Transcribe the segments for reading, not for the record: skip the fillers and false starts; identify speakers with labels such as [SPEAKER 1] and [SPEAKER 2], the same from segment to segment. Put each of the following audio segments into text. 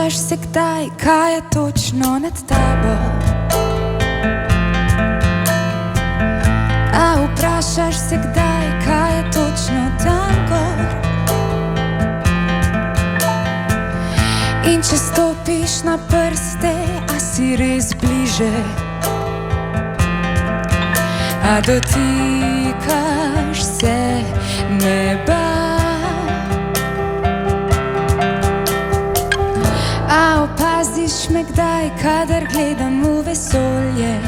[SPEAKER 1] Vprašaš se kdaj, kaj je točno nad tabo? A vprašaš se kdaj, kaj je točno tam gor? In če stopiš na prste, a si res bliže? A dotikaš se neba? A opaziš me kdaj, kadar gledam v vesolje?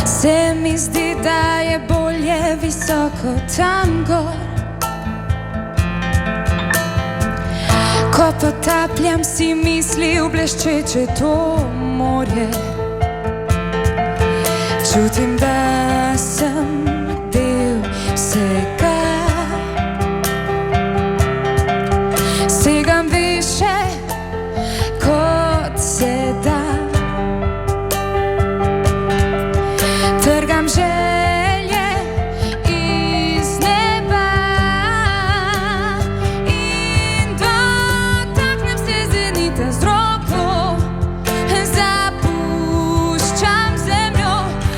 [SPEAKER 1] Se mi zdi, da je bolje visoko tam gor. Ko potapljam si misli v bleščeče to morje, čutim, da sem del vsega. Segam više, kot se da. Trgam želje iz neba in dotaknem se zenita z roko. Zapuščam zemljo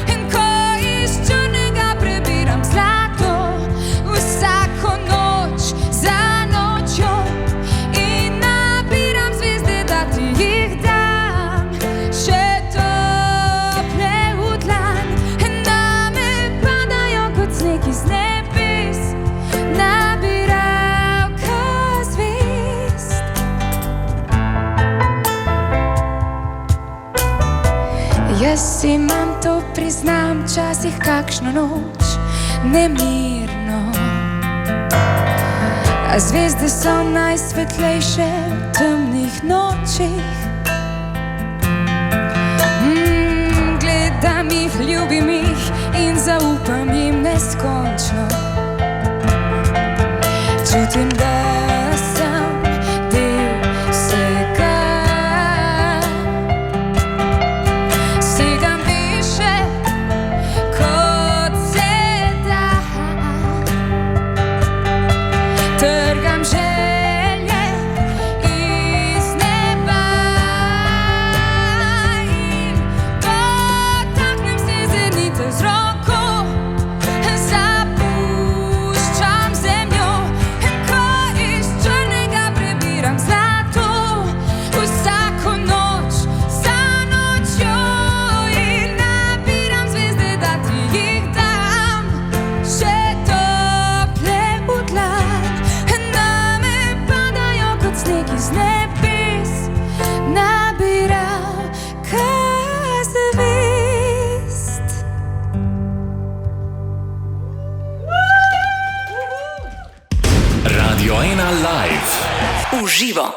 [SPEAKER 1] in ko iz črnega prebiram zlato. Vsako noč za nočjo in nabiram zvezde, da ti jih dam. Še tople v dlan, name padajo kot sneg iz nebes. Nabiralka zvezd. Jaz imam, to priznam, včasih kakšno noč nemirno. A zvezde so najsvetlejše v temnih nočih. Gledam jih, ljubim jih in zaupam jim neskončno. Čutim, da sem del vsega. Segam više, kot se da. Trgam želje iz neba in dotaknem se zenita z roko. Zapuščam zemljo in ko iz črnega prebiram zlato. Vsako noč za nočjo in nabiram zvezde, da ti jih dam. Še tople v dlan, name padajo kot sneg iz nebes. Nabiralka zvezd.
[SPEAKER 2] Radio 1 Live.
[SPEAKER 3] V živo.